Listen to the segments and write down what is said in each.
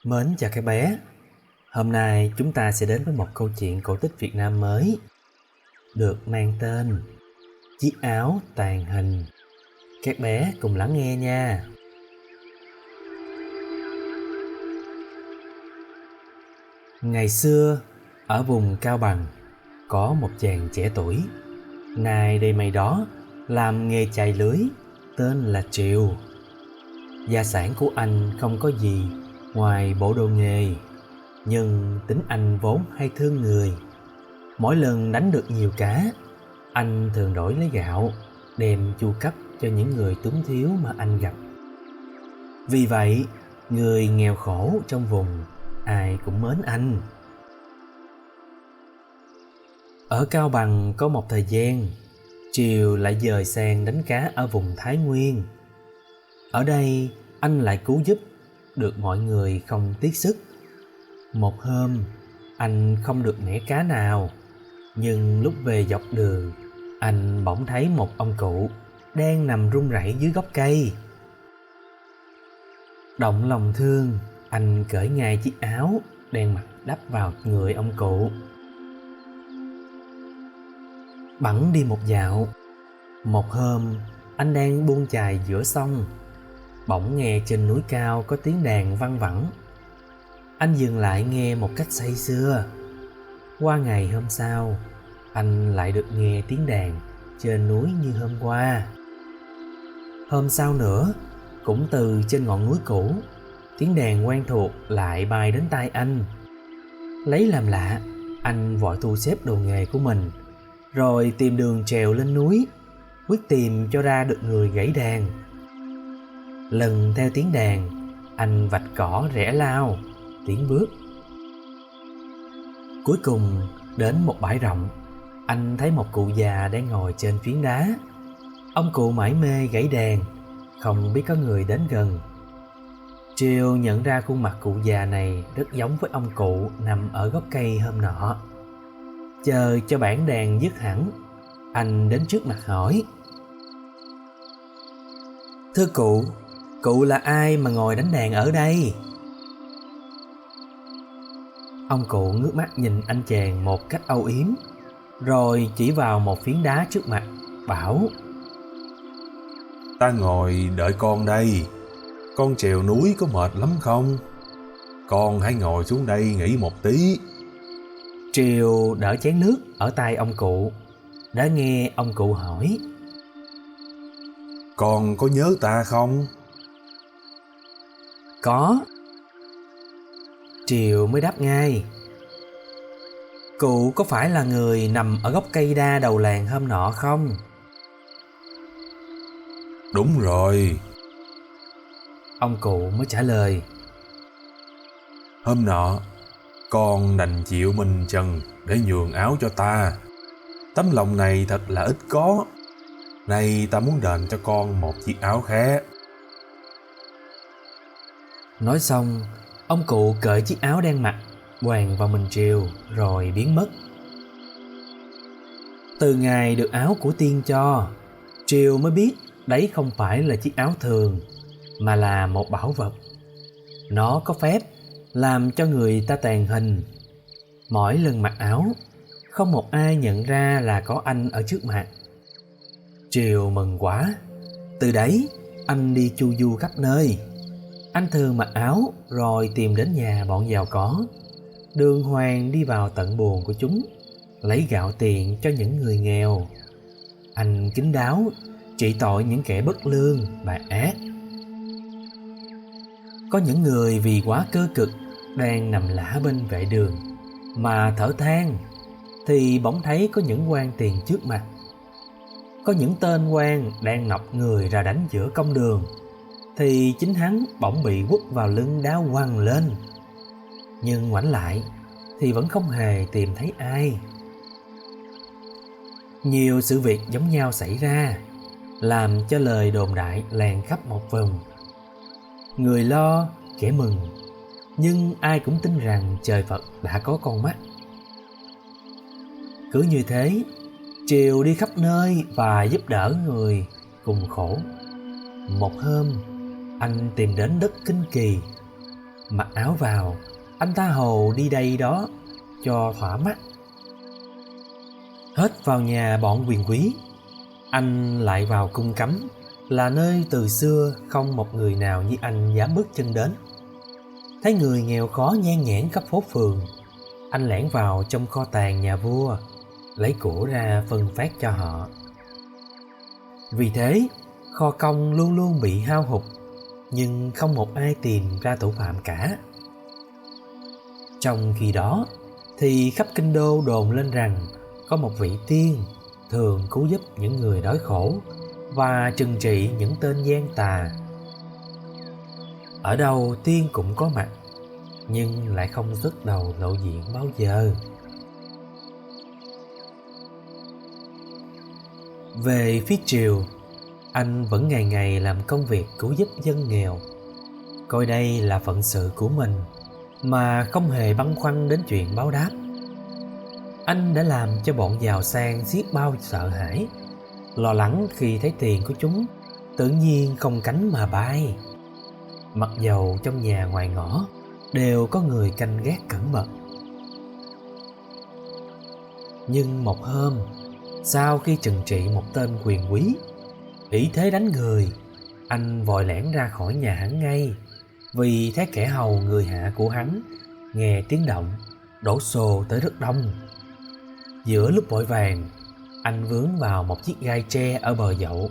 Mến chào các bé, hôm nay chúng ta sẽ đến với một câu chuyện cổ tích Việt Nam mới được mang tên Chiếc áo tàng hình. Các bé cùng lắng nghe nha. Ngày xưa, ở vùng Cao Bằng, có một chàng trẻ tuổi, nay đây mày đó, làm nghề chài lưới, tên là Triều. Gia sản của anh không có gì ngoài bộ đồ nghề, nhưng tính anh vốn hay thương người. Mỗi lần đánh được nhiều cá, anh thường đổi lấy gạo đem chu cấp cho những người túng thiếu mà anh gặp. Vì vậy, người nghèo khổ trong vùng ai cũng mến anh. Ở Cao Bằng có một thời gian, Triều lại dời sang đánh cá ở vùng Thái Nguyên. Ở đây, anh lại cứu giúp được mọi người không tiếc sức. Một hôm, anh không được mẻ cá nào, nhưng lúc về dọc đường, anh bỗng thấy một ông cụ đang nằm run rẩy dưới gốc cây. Động lòng thương, anh cởi ngay chiếc áo đang mặc đắp vào người ông cụ. Bẵng đi một dạo, một hôm anh đang buông chài giữa sông, bỗng nghe trên núi cao có tiếng đàn văng vẳng. Anh dừng lại nghe một cách say sưa. Qua ngày hôm sau, anh lại được nghe tiếng đàn trên núi như hôm qua. Hôm sau nữa, cũng từ trên ngọn núi cũ, tiếng đàn quen thuộc lại bay đến tai anh. Lấy làm lạ, anh vội thu xếp đồ nghề của mình, rồi tìm đường trèo lên núi, quyết tìm cho ra được người gãy đàn. Lần theo tiếng đàn, anh vạch cỏ rẽ lao, tiến bước. Cuối cùng, đến một bãi rộng, anh thấy một cụ già đang ngồi trên phiến đá. Ông cụ mải mê gãy đàn, không biết có người đến gần. Triều nhận ra khuôn mặt cụ già này rất giống với ông cụ nằm ở gốc cây hôm nọ. Chờ cho bản đàn dứt hẳn, anh đến trước mặt hỏi: "Thưa cụ là ai mà ngồi đánh đàn ở đây?" Ông cụ ngước mắt nhìn anh chàng một cách âu yếm, rồi chỉ vào một phiến đá trước mặt, bảo: Ta ngồi đợi con đây. Con trèo núi có mệt lắm không? Con hãy ngồi xuống đây nghỉ một tí. Triều đỡ chén nước ở tay ông cụ, đã nghe ông cụ hỏi: Con có nhớ ta không? "Có." Triều mới đáp ngay: "Cụ có phải là người nằm ở gốc cây đa đầu làng hôm nọ không?" Đúng rồi. Ông cụ mới trả lời: Hôm nọ, con đành chịu mình trần để nhường áo cho ta. Tấm lòng này thật là ít có. Nay ta muốn đền cho con một chiếc áo khác. Nói xong, ông cụ cởi chiếc áo đang mặc quàng vào mình Triều rồi biến mất. Từ ngày được áo của tiên cho, Triều mới biết đấy không phải là chiếc áo thường, mà là một bảo vật. Nó có phép làm cho người ta tàn hình. Mỗi lần mặc áo, không một ai nhận ra là có anh ở trước mặt. Triều mừng quá. Từ đấy, anh đi chu du khắp nơi. Anh thường mặc áo rồi tìm đến nhà bọn giàu có, đường hoàng đi vào tận buồng của chúng, lấy gạo tiền cho những người nghèo. Anh kín đáo trị tội những kẻ bất lương và ác. Có những người vì quá cơ cực đang nằm lả bên vệ đường mà thở than, thì bỗng thấy có những quan tiền trước mặt. Có những tên quan đang nọc người ra đánh giữa công đường, thì chính hắn bỗng bị quất vào lưng đá quăng lên. Nhưng ngoảnh lại thì vẫn không hề tìm thấy ai. Nhiều sự việc giống nhau xảy ra, làm cho lời đồn đại lan khắp một vùng. Người lo, kẻ mừng, nhưng ai cũng tin rằng trời Phật đã có con mắt. Cứ như thế, Triều đi khắp nơi và giúp đỡ người cùng khổ. Một hôm, anh tìm đến đất Kinh Kỳ. Mặc áo vào, anh ta hầu đi đây đó cho thỏa mắt. Hết vào nhà bọn quyền quý, anh lại vào cung cấm, là nơi từ xưa không một người nào như anh dám bước chân đến. Thấy người nghèo khó nhan nhản khắp phố phường, anh lẻn vào trong kho tàng nhà vua, lấy của ra phân phát cho họ. Vì thế, kho công luôn luôn bị hao hụt, nhưng không một ai tìm ra thủ phạm cả. Trong khi đó, thì khắp kinh đô đồn lên rằng có một vị tiên thường cứu giúp những người đói khổ và trừng trị những tên gian tà. Ở đâu tiên cũng có mặt, nhưng lại không xuất đầu lộ diện bao giờ. Về phía triều, anh vẫn ngày ngày làm công việc cứu giúp dân nghèo, coi đây là phận sự của mình mà không hề băn khoăn đến chuyện báo đáp. Anh đã làm cho bọn giàu sang xiết bao sợ hãi, lo lắng khi thấy tiền của chúng tự nhiên không cánh mà bay. Mặc dầu trong nhà ngoài ngõ đều có người canh gác cẩn mật. Nhưng một hôm, sau khi trừng trị một tên quyền quý ỷ thế đánh người, anh vội lẻn ra khỏi nhà hắn ngay, vì thấy kẻ hầu người hạ của hắn nghe tiếng động đổ xô tới rất đông. Giữa lúc vội vàng, anh vướng vào một chiếc gai tre ở bờ dậu,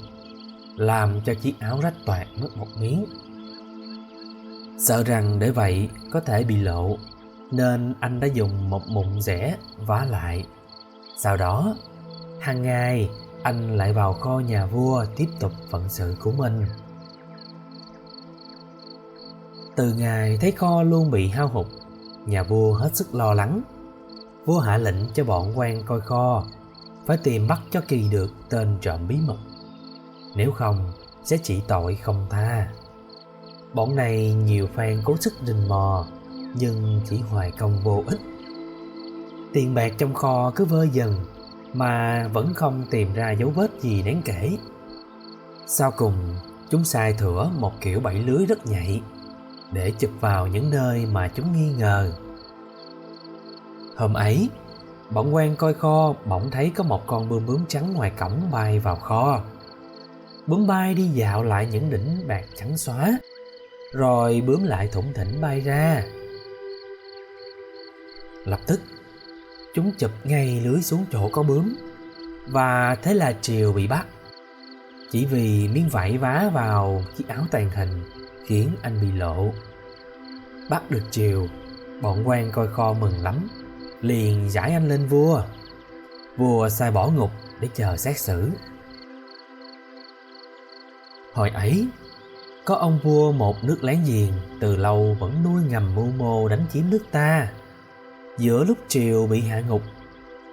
làm cho chiếc áo rách toạc mất một miếng. Sợ rằng để vậy có thể bị lộ, nên anh đã dùng một mụn rẻ vá lại. Sau đó, hàng ngày anh lại vào kho nhà vua tiếp tục phận sự của mình. Từ ngày thấy kho luôn bị hao hụt, nhà vua hết sức lo lắng. Vua hạ lệnh cho bọn quan coi kho phải tìm bắt cho kỳ được tên trộm bí mật, nếu không sẽ trị tội không tha. Bọn này nhiều phen cố sức rình mò, nhưng chỉ hoài công vô ích. Tiền bạc trong kho cứ vơi dần mà vẫn không tìm ra dấu vết gì đáng kể. Sau cùng, chúng sai thửa một kiểu bẫy lưới rất nhạy để chụp vào những nơi mà chúng nghi ngờ. Hôm ấy, bọn quan coi kho bỗng thấy có một con bướm trắng ngoài cổng bay vào kho. Bướm bay đi dạo lại những đỉnh bạc trắng xóa, rồi bướm lại thủng thỉnh bay ra. Lập tức, chúng chụp ngay lưới xuống chỗ có bướm, và thế là Triều bị bắt. Chỉ vì miếng vải vá vào chiếc áo tàng hình khiến anh bị lộ. Bắt được Triều, bọn quan coi kho mừng lắm, liền giải anh lên vua. Vua sai bỏ ngục để chờ xét xử. Hồi ấy, có ông vua một nước láng giềng từ lâu vẫn nuôi ngầm mưu mô đánh chiếm nước ta. Giữa lúc Triều bị hạ ngục,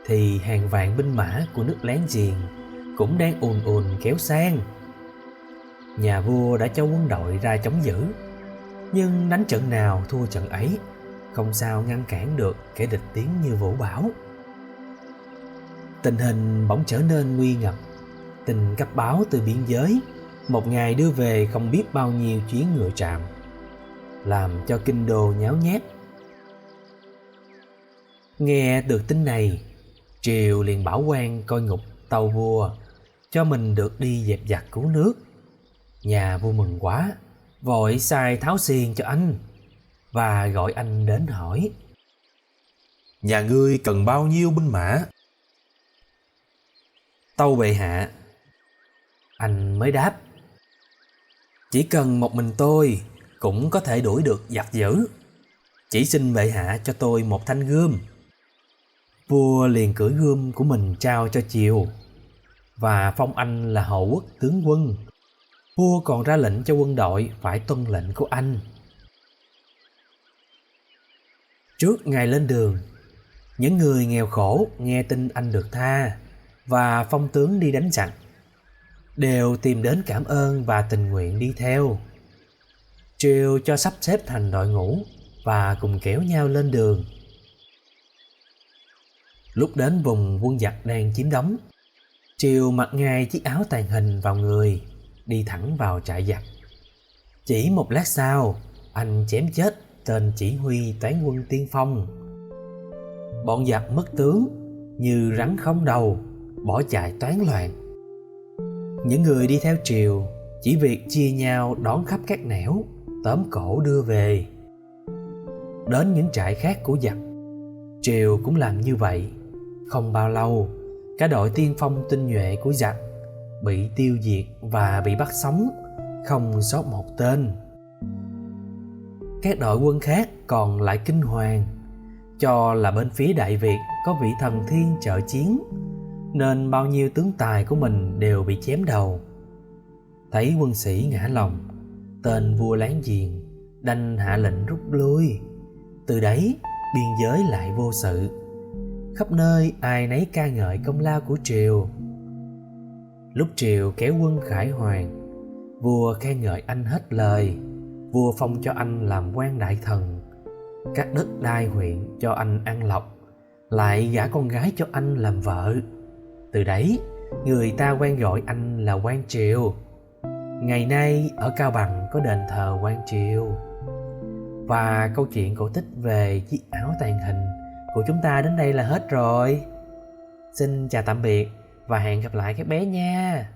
thì hàng vạn binh mã của nước láng giềng cũng đang ùn ùn kéo sang. Nhà vua đã cho quân đội ra chống giữ, nhưng đánh trận nào thua trận ấy, không sao ngăn cản được kẻ địch tiến như vũ bão. Tình hình bỗng trở nên nguy ngập. Tin cấp báo từ biên giới một ngày đưa về không biết bao nhiêu chuyến ngựa trạm, làm cho kinh đô nháo nhác. Nghe được tin này, Triều liền bảo quan coi ngục tâu vua, cho mình được đi dẹp giặc cứu nước. Nhà vua mừng quá, vội sai tháo xiên cho anh và gọi anh đến hỏi: Nhà ngươi cần bao nhiêu binh mã? Tâu bệ hạ. Anh mới đáp: Chỉ cần một mình tôi cũng có thể đuổi được giặc dữ. Chỉ xin bệ hạ cho tôi một thanh gươm. Vua liền cưỡi gươm của mình trao cho Triều và phong anh là hậu quốc tướng quân. Vua còn ra lệnh cho quân đội phải tuân lệnh của anh. Trước ngày lên đường, những người nghèo khổ nghe tin anh được tha và phong tướng đi đánh giặc đều tìm đến cảm ơn và tình nguyện đi theo. Triều cho sắp xếp thành đội ngũ và cùng kéo nhau lên đường. Lúc đến vùng quân giặc đang chiếm đóng, Triều mặc ngay chiếc áo tàng hình vào người, đi thẳng vào trại giặc. Chỉ một lát sau, anh chém chết tên chỉ huy toán quân tiên phong. Bọn giặc mất tướng, như rắn không đầu, bỏ chạy toán loạn. Những người đi theo Triều chỉ việc chia nhau đón khắp các nẻo, tóm cổ đưa về. Đến những trại khác của giặc, Triều cũng làm như vậy. Không bao lâu, cả đội tiên phong tinh nhuệ của giặc bị tiêu diệt và bị bắt sống, không sót một tên. Các đội quân khác còn lại kinh hoàng, cho là bên phía Đại Việt có vị thần thiên trợ chiến, nên bao nhiêu tướng tài của mình đều bị chém đầu. Thấy quân sĩ ngã lòng, tên vua láng giềng đành hạ lệnh rút lui. Từ đấy biên giới lại vô sự, khắp nơi ai nấy ca ngợi công lao của Triều. Lúc Triều kéo quân khải hoàn, vua khen ngợi anh hết lời. Vua phong cho anh làm quan đại thần, các đất đai huyện cho anh ăn lộc, lại gả con gái cho anh làm vợ. Từ đấy người ta quen gọi anh là quan Triều. Ngày nay ở Cao Bằng có đền thờ quan Triều. Và câu chuyện cổ tích về chiếc áo tàng hình của chúng ta đến đây là hết rồi. Xin chào tạm biệt và hẹn gặp lại các bé nha.